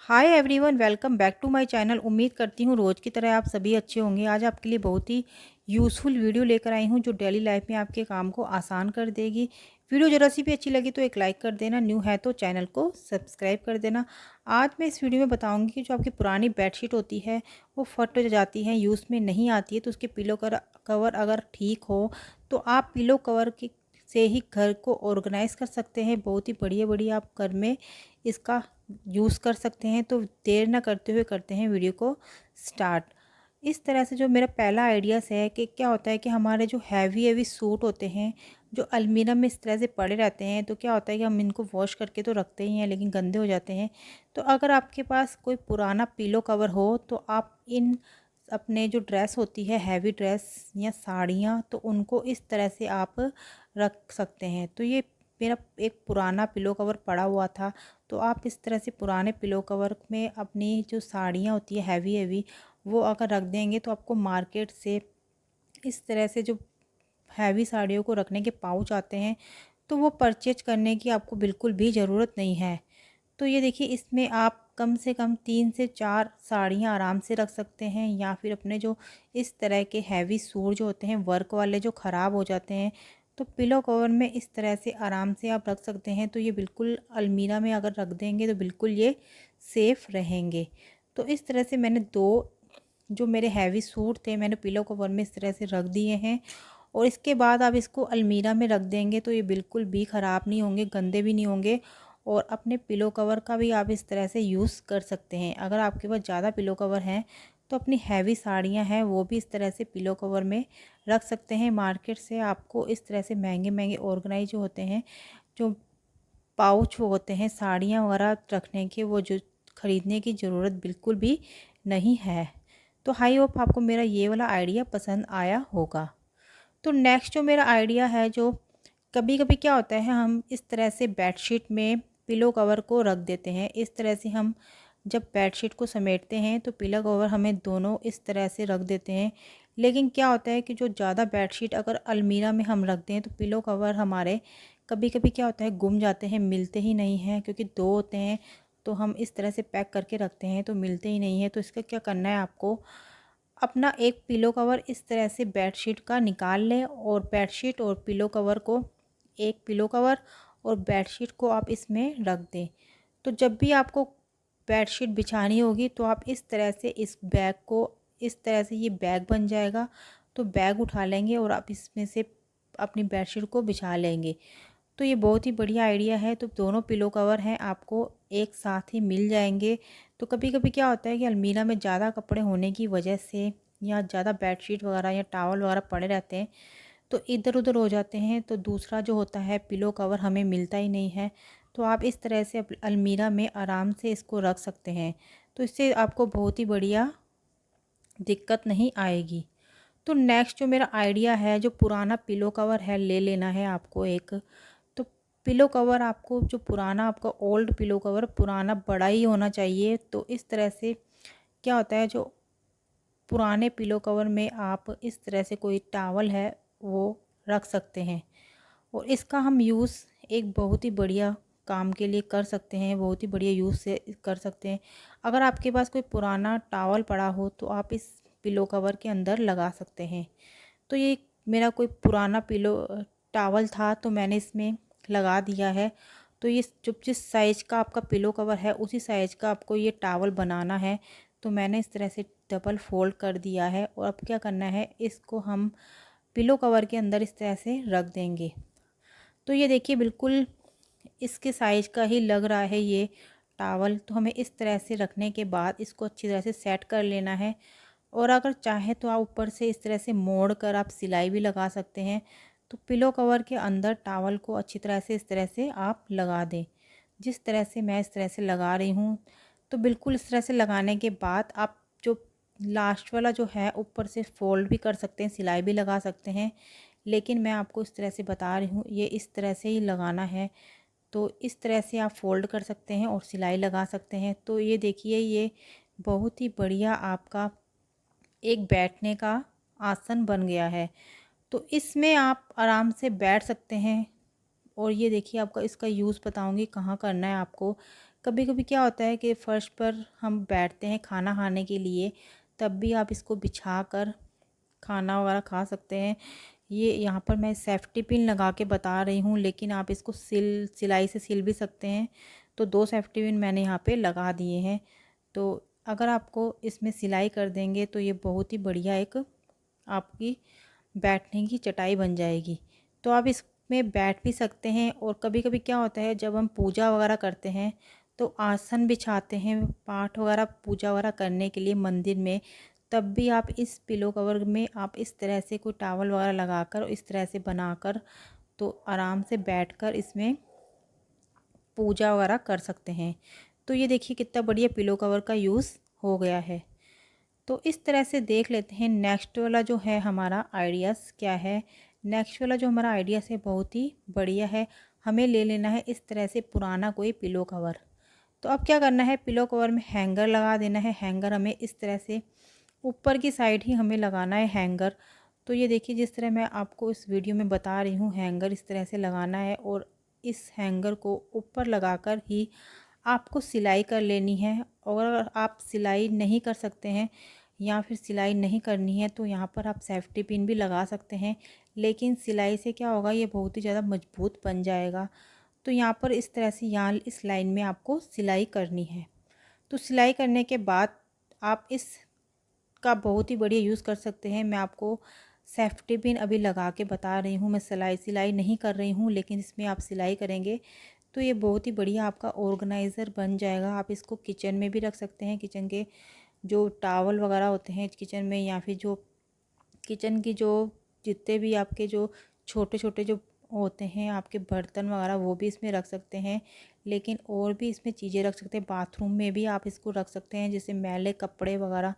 Hi everyone, welcome back to my channel. उम्मीद करती हूँ रोज़ की तरह आप सभी अच्छे होंगे। आज आपके लिए बहुत ही यूज़फुल वीडियो लेकर आई हूँ जो डेली लाइफ में आपके काम को आसान कर देगी। वीडियो ज़रा सी भी अच्छी लगी तो एक लाइक कर देना, न्यू है तो चैनल को सब्सक्राइब कर देना। आज मैं इस वीडियो में बताऊँगी कि जो आपकी पुरानी बेडशीट होती है वो फट जाती है, यूज़ में नहीं आती है, तो उसके पिलो कवर अगर ठीक हो तो आप पिलो कवर की से ही घर को ऑर्गेनाइज़ कर सकते हैं। बहुत ही बढ़िया बढ़िया आप घर में इसका यूज़ कर सकते हैं। तो देर ना करते हुए करते हैं वीडियो को स्टार्ट। इस तरह से जो मेरा पहला आइडियाज़ है कि क्या होता है कि हमारे जो हैवी हैवी सूट होते हैं जो अलमीरा में इस तरह से पड़े रहते हैं, तो क्या होता है कि हम इनको वॉश करके तो रखते ही हैं लेकिन गंदे हो जाते हैं। तो अगर आपके पास कोई पुराना पिलो कवर हो तो आप इन अपने जो ड्रेस होती है हैवी ड्रेस या साड़ियाँ, तो उनको इस तरह से आप रख सकते हैं। तो ये मेरा एक पुराना पिलो कवर पड़ा हुआ था, तो आप इस तरह से पुराने पिलो कवर में अपनी जो साड़ियाँ होती है हैवी हैवी वो अगर रख देंगे तो आपको मार्केट से इस तरह से जो हैवी साड़ियों को रखने के पाउच आते हैं, तो वो परचेज करने की आपको बिल्कुल भी ज़रूरत नहीं है। तो ये देखिए, इसमें आप कम से कम 3 से 4 साड़ियाँ आराम से रख सकते हैं, या फिर अपने जो इस तरह के हैवी सूट जो होते हैं वर्क वाले जो ख़राब हो जाते हैं, तो पिलो कवर में इस तरह से आराम से आप रख सकते हैं। तो ये बिल्कुल अलमीरा में अगर रख देंगे तो बिल्कुल ये सेफ़ रहेंगे। तो इस तरह से मैंने 2 जो मेरे हैवी सूट थे मैंने पिलो कवर में इस तरह से रख दिए हैं, और इसके बाद आप इसको अलमीरा में रख देंगे तो ये बिल्कुल भी ख़राब नहीं होंगे, गंदे भी नहीं होंगे। और अपने पिलो कवर का भी आप इस तरह से यूज़ कर सकते हैं। अगर आपके पास ज़्यादा पिलो कवर हैं तो अपनी हैवी साड़ियाँ हैं वो भी इस तरह से पिलो कवर में रख सकते हैं। मार्केट से आपको इस तरह से महंगे महंगे ऑर्गेनाइज जो होते हैं, जो पाउच वो होते हैं साड़ियाँ वगैरह रखने के, वो जो ख़रीदने की ज़रूरत बिल्कुल भी नहीं है। तो आई होप आपको मेरा ये वाला आइडिया पसंद आया होगा। तो नेक्स्ट जो मेरा आइडिया है, जो कभी कभी क्या होता है हम इस तरह से बेडशीट में पिलो कवर को रख देते हैं। इस तरह से हम जब बेडशीट को समेटते हैं तो पिलो कवर हमें दोनों इस तरह से रख देते हैं। लेकिन क्या होता है कि जो ज़्यादा बेडशीट अगर अलमीरा में हम रख दें तो पिलो कवर हमारे कभी कभी क्या होता है गुम जाते हैं, मिलते ही नहीं हैं, क्योंकि 2 होते हैं तो हम इस तरह से पैक करके रखते हैं तो मिलते ही नहीं है। तो इसका क्या करना है, आपको अपना एक पिलो कवर इस तरह से बेडशीट का निकाल लें, और बेडशीट और पिलो कवर को, एक पिलो कवर और बेडशीट को आप इसमें रख दें। तो जब भी आपको बेडशीट बिछानी होगी तो आप इस तरह से इस बैग को, इस तरह से ये बैग बन जाएगा, तो बैग उठा लेंगे और आप इसमें से अपनी बेडशीट को बिछा लेंगे। तो ये बहुत ही बढ़िया आइडिया है। तो दोनों पिलो कवर हैं आपको एक साथ ही मिल जाएंगे। तो कभी कभी क्या होता है कि अलमीरा में ज़्यादा कपड़े होने की वजह से या ज़्यादा बेडशीट वगैरह या टॉवल वगैरह पड़े रहते हैं तो इधर उधर हो जाते हैं, तो दूसरा जो होता है पिलो कवर हमें मिलता ही नहीं है। तो आप इस तरह से अलमीरा में आराम से इसको रख सकते हैं, तो इससे आपको बहुत ही बढ़िया दिक्कत नहीं आएगी। तो नेक्स्ट जो मेरा आइडिया है, जो पुराना पिलो कवर है ले लेना है आपको एक। तो पिलो कवर आपको, जो पुराना आपका ओल्ड पिलो कवर पुराना बड़ा ही होना चाहिए। तो इस तरह से क्या होता है, जो पुराने पिलो कवर में आप इस तरह से कोई टॉवल है वो रख सकते हैं, और इसका हम यूज़ एक बहुत ही बढ़िया काम के लिए कर सकते हैं, बहुत ही बढ़िया यूज़ से कर सकते हैं। अगर आपके पास कोई पुराना टॉवल पड़ा हो तो आप इस पिलो कवर के अंदर लगा सकते हैं। तो ये मेरा कोई पुराना पिलो टॉवल था तो मैंने इसमें लगा दिया है। तो ये जो जिस साइज़ का आपका पिलो कवर है उसी साइज़ का आपको ये टॉवल बनाना है। तो मैंने इस तरह से डबल फोल्ड कर दिया है, और अब क्या करना है, इसको हम पिलो कवर के अंदर इस तरह से रख देंगे। तो ये देखिए बिल्कुल इसके साइज़ का ही लग रहा है ये टॉवल। तो हमें इस तरह से रखने के बाद इसको अच्छी तरह से सेट कर लेना है, और अगर चाहे तो आप ऊपर से इस तरह से मोड़ कर आप सिलाई भी लगा सकते हैं। तो पिलो कवर के अंदर टॉवल को अच्छी तरह से इस तरह से आप लगा दें, जिस तरह से मैं इस तरह से लगा रही हूँ। तो बिल्कुल इस तरह से लगाने के बाद आप जो लास्ट वाला जो है ऊपर से फ़ोल्ड भी कर सकते हैं, सिलाई भी लगा सकते हैं। लेकिन मैं आपको इस तरह से बता रही हूँ, ये इस तरह से ही लगाना है। तो इस तरह से आप फ़ोल्ड कर सकते हैं और सिलाई लगा सकते हैं। तो ये देखिए, ये बहुत ही बढ़िया आपका एक बैठने का आसन बन गया है। तो इसमें आप आराम से बैठ सकते हैं। और ये देखिए, आपका इसका यूज़ बताऊंगी कहाँ करना है आपको। कभी कभी क्या होता है कि फ़र्श पर हम बैठते हैं खाना खाने के लिए, तब भी आप इसको बिछा कर खाना वगैरह खा सकते हैं। ये यहाँ पर मैं सेफ्टी पिन लगा के बता रही हूँ, लेकिन आप इसको सिलाई से सिल भी सकते हैं। तो 2 सेफ्टी पिन मैंने यहाँ पे लगा दिए हैं। तो अगर आपको इसमें सिलाई कर देंगे तो ये बहुत ही बढ़िया एक आपकी बैठने की चटाई बन जाएगी। तो आप इसमें बैठ भी सकते हैं। और कभी कभी क्या होता है, जब हम पूजा वगैरह करते हैं तो आसन बिछाते हैं पाठ वगैरह पूजा वगैरह करने के लिए मंदिर में, तब भी आप इस पिलो कवर में आप इस तरह से कोई टॉवल वगैरह लगाकर इस तरह से बनाकर तो आराम से बैठकर इसमें पूजा वगैरह कर सकते हैं। तो ये देखिए कितना बढ़िया पिलो कवर का यूज़ हो गया है। तो इस तरह से देख लेते हैं नेक्स्ट वाला जो है हमारा आइडियाज़ क्या है। नेक्स्ट वाला जो हमारा आइडियाज़ है बहुत ही बढ़िया है। हमें ले लेना है इस तरह से पुराना कोई पिलो कवर। तो अब क्या करना है, पिलो कवर में हैंगर लगा देना है। हैंगर हमें इस तरह से ऊपर की साइड ही हमें लगाना है हैंगर। तो ये देखिए जिस तरह मैं आपको इस वीडियो में बता रही हूँ, हैंगर इस तरह से लगाना है और इस हैंगर को ऊपर लगाकर ही आपको सिलाई कर लेनी है। और अगर आप सिलाई नहीं कर सकते हैं या फिर सिलाई नहीं करनी है तो यहाँ पर आप सेफ्टी पिन भी लगा सकते हैं, लेकिन सिलाई से क्या होगा, ये बहुत ही ज़्यादा मजबूत बन जाएगा। तो यहाँ पर इस तरह से यहाँ इस लाइन में आपको सिलाई करनी है। तो सिलाई करने के बाद आप इस का बहुत ही बढ़िया यूज़ कर सकते हैं। मैं आपको सेफ्टी पिन अभी लगा के बता रही हूँ, मैं सिलाई नहीं कर रही हूँ, लेकिन इसमें आप सिलाई करेंगे तो ये बहुत ही बढ़िया आपका ऑर्गेनाइज़र बन जाएगा। आप इसको किचन में भी रख सकते हैं। किचन के जो टावल वगैरह होते हैं किचन में, या फिर जो किचन की जो जितने भी आपके जो छोटे छोटे जो होते हैं आपके बर्तन वगैरह, वो भी इसमें रख सकते हैं। लेकिन और भी इसमें चीज़ें रख सकते हैं। बाथरूम में भी आप इसको रख सकते हैं, जैसे मैले कपड़े वगैरह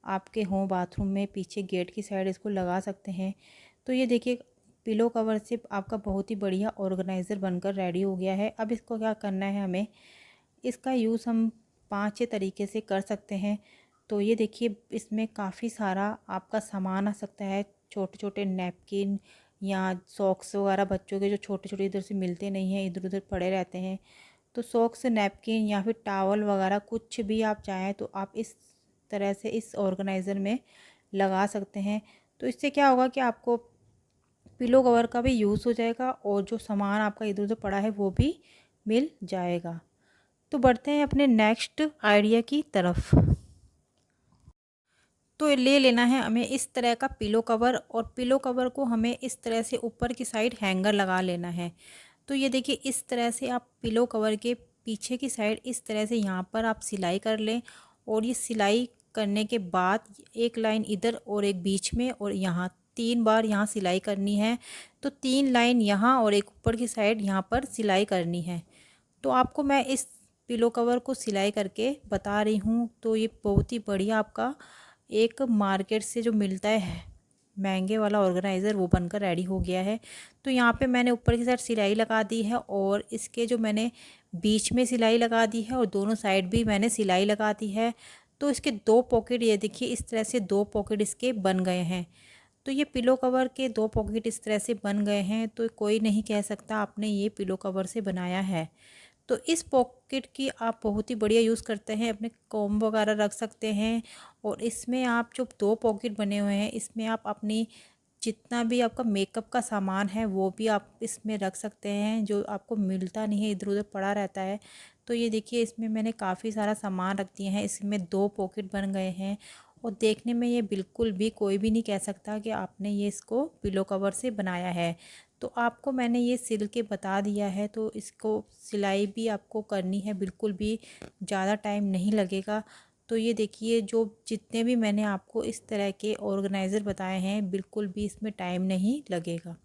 आपके हों बाथरूम में, पीछे गेट की साइड इसको लगा सकते हैं। तो ये देखिए पिलो कवर से आपका बहुत ही बढ़िया ऑर्गेनाइज़र बनकर रेडी हो गया है। अब इसको क्या करना है, हमें इसका यूज़ हम 5-6 तरीके से कर सकते हैं। तो ये देखिए इसमें काफ़ी सारा आपका सामान आ सकता है, छोटे छोटे नैपकिन या सॉक्स वगैरह, बच्चों के जो छोटे छोटे इधर से मिलते नहीं हैं, इधर उधर पड़े रहते हैं। तो सॉक्स, नैपकिन या फिर टॉवल वगैरह कुछ भी आप चाहें तो आप इस तरह से इस ऑर्गेनाइज़र में लगा सकते हैं। तो इससे क्या होगा कि आपको पिलो कवर का भी यूज़ हो जाएगा और जो सामान आपका इधर उधर पड़ा है वो भी मिल जाएगा। तो बढ़ते हैं अपने नेक्स्ट आइडिया की तरफ। तो ले लेना है हमें इस तरह का पिलो कवर, और पिलो कवर को हमें इस तरह से ऊपर की साइड हैंगर लगा लेना है। तो ये देखिए इस तरह से आप पिलो कवर के पीछे की साइड इस तरह से यहाँ पर आप सिलाई कर लें। और ये सिलाई करने के बाद एक लाइन इधर और एक बीच में, और यहाँ 3 बार यहाँ सिलाई करनी है। तो 3 लाइन यहाँ और एक ऊपर की साइड यहाँ पर सिलाई करनी है। तो आपको मैं इस पिलो कवर को सिलाई करके बता रही हूँ। तो ये बहुत ही बढ़िया आपका एक मार्केट से जो मिलता है महंगे वाला ऑर्गेनाइज़र, वो बनकर रेडी हो गया है। तो यहाँ पे मैंने ऊपर की साइड सिलाई लगा दी है और इसके जो मैंने बीच में सिलाई लगा दी है और दोनों साइड भी मैंने सिलाई लगा दी है। तो इसके 2 पॉकेट, ये देखिए इस तरह से 2 पॉकेट इसके बन गए हैं। तो ये पिलो कवर के 2 पॉकेट इस तरह से बन गए हैं, तो कोई नहीं कह सकता आपने ये पिलो कवर से बनाया है। तो इस पॉकेट की आप बहुत ही बढ़िया यूज़ करते हैं, अपने कॉम्ब वगैरह रख सकते हैं। और इसमें आप जो 2 पॉकेट बने हुए हैं, इसमें आप अपनी जितना भी आपका मेकअप का सामान है वो भी आप इसमें रख सकते हैं, जो आपको मिलता नहीं है, इधर उधर पड़ा रहता है। तो ये देखिए इसमें मैंने काफ़ी सारा सामान रख दिया है, इसमें 2 पॉकेट बन गए हैं। और देखने में ये बिल्कुल भी कोई भी नहीं कह सकता कि आपने ये इसको पिलो कवर से बनाया है। तो आपको मैंने ये सिल के बता दिया है, तो इसको सिलाई भी आपको करनी है, बिल्कुल भी ज़्यादा टाइम नहीं लगेगा। तो ये देखिए जो जितने भी मैंने आपको इस तरह के ऑर्गेनाइज़र बताए हैं, बिल्कुल भी इसमें टाइम नहीं लगेगा।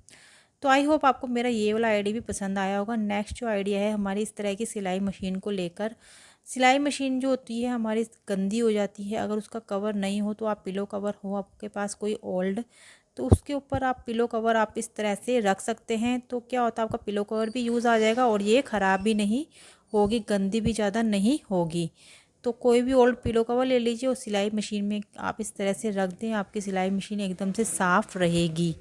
तो आई होप आपको मेरा ये वाला आइडिया भी पसंद आया होगा। नेक्स्ट जो आइडिया है हमारी इस तरह की सिलाई मशीन को लेकर। सिलाई मशीन जो होती है हमारी गंदी हो जाती है, अगर उसका कवर नहीं हो तो आप पिलो कवर हो आपके पास कोई ओल्ड, तो उसके ऊपर आप पिलो कवर आप इस तरह से रख सकते हैं। तो क्या होता है आपका पिलो कवर भी यूज़ आ जाएगा और ये ख़राब भी नहीं होगी, गंदी भी ज़्यादा नहीं होगी। तो कोई भी ओल्ड पिलो कवर ले लीजिए और सिलाई मशीन में आप इस तरह से रख दें, आपकी सिलाई मशीन एकदम से साफ़ रहेगी।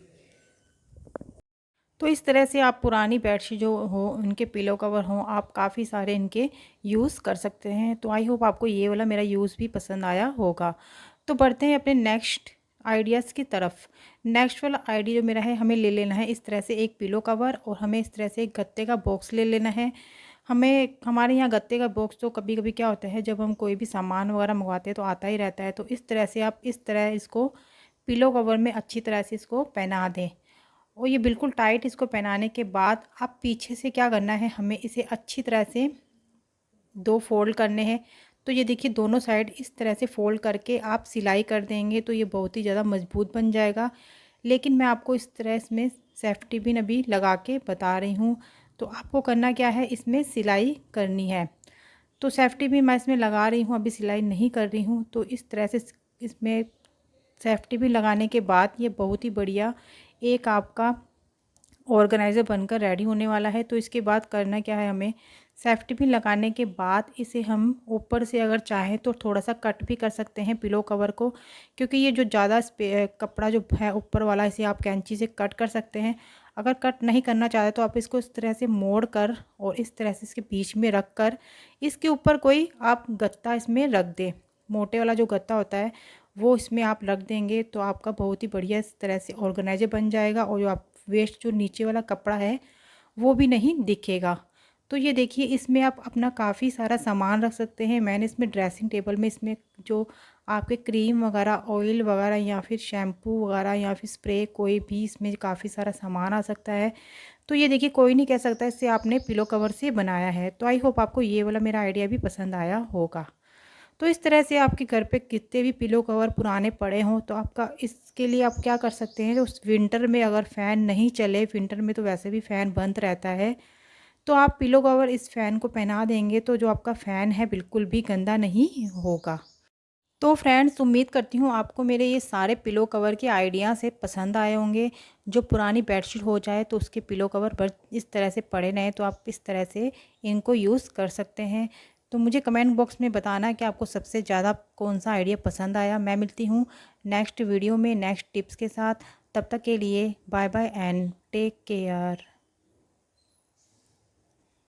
तो इस तरह से आप पुरानी बेडशीट जो हो, इनके पिलो कवर हों, आप काफ़ी सारे इनके यूज़ कर सकते हैं। तो आई होप आपको ये वाला मेरा यूज़ भी पसंद आया होगा। तो बढ़ते हैं अपने नेक्स्ट आइडियाज़ की तरफ। नेक्स्ट वाला आइडिया जो मेरा है, हमें ले लेना है इस तरह से एक पिलो कवर, और हमें इस तरह से एक गत्ते का बॉक्स ले लेना है। हमें हमारे यहाँ गत्ते का बॉक्स तो कभी कभी क्या होता है, जब हम कोई भी सामान वगैरह मंगवाते हैं तो आता ही रहता है। तो इस तरह से आप इस तरह इसको पिलो कवर में अच्छी तरह से इसको पहना दें, और ये बिल्कुल टाइट इसको पहनाने के बाद आप पीछे से क्या करना है, हमें इसे अच्छी तरह से 2 फोल्ड करने हैं। तो ये देखिए दोनों साइड इस तरह से फोल्ड करके आप सिलाई कर देंगे तो ये बहुत ही ज़्यादा मजबूत बन जाएगा। लेकिन मैं आपको इस तरह इसमें सेफ्टी पिन अभी लगा के बता रही हूँ। तो आपको करना क्या है, इसमें सिलाई करनी है। तो सेफ्टी पिन मैं इसमें लगा रही हूँ, अभी सिलाई नहीं कर रही हूँ। तो इस तरह से इसमें सेफ्टी पिन लगाने के बाद ये बहुत ही बढ़िया एक आपका ऑर्गेनाइज़र बनकर रेडी होने वाला है। तो इसके बाद करना क्या है, हमें सेफ्टी पिन लगाने के बाद इसे हम ऊपर से अगर चाहें तो थोड़ा सा कट भी कर सकते हैं पिलो कवर को, क्योंकि ये जो ज़्यादा कपड़ा जो है ऊपर वाला, इसे आप कैंची से कट कर सकते हैं। अगर कट नहीं करना चाहते तो आप इसको इस तरह से मोड़ कर और इस तरह से इसके बीच में रख कर इसके ऊपर कोई आप गत्ता इसमें रख दें। मोटे वाला जो गत्ता होता है वो इसमें आप रख देंगे तो आपका बहुत ही बढ़िया इस तरह से ऑर्गेनाइजर बन जाएगा, और जो आप वेस्ट जो नीचे वाला कपड़ा है वो भी नहीं दिखेगा। तो ये देखिए इसमें आप अपना काफ़ी सारा सामान रख सकते हैं। मैंने इसमें ड्रेसिंग टेबल में इसमें जो आपके क्रीम वगैरह, ऑयल वगैरह, या फिर शैम्पू वगैरह, या फिर स्प्रे, कोई भी इसमें काफ़ी सारा सामान आ सकता है। तो ये देखिए कोई नहीं कह सकता इससे आपने पिलो कवर से बनाया है। तो आई होप आपको ये वाला मेरा आइडिया भी पसंद आया होगा। तो इस तरह से आपके घर पे कितने भी पिलो कवर पुराने पड़े हों तो आपका इसके लिए आप क्या कर सकते हैं, उस विंटर में अगर फ़ैन नहीं चले, विंटर में तो वैसे भी फ़ैन बंद रहता है, तो आप पिलो कवर इस फ़ैन को पहना देंगे तो जो आपका फ़ैन है बिल्कुल भी गंदा नहीं होगा। तो फ्रेंड्स उम्मीद करती हूँ आपको मेरे ये सारे पिलो कवर के आइडिया से पसंद आए होंगे। जो पुरानी बेडशीट हो जाए तो उसके पिलो कवर पर इस तरह से पड़े रहें तो आप इस तरह से इनको यूज़ कर सकते हैं। तो मुझे कमेंट बॉक्स में बताना कि आपको सबसे ज़्यादा कौन सा आइडिया पसंद आया। मैं मिलती हूँ नेक्स्ट वीडियो में नेक्स्ट टिप्स के साथ। तब तक के लिए bye bye and take care.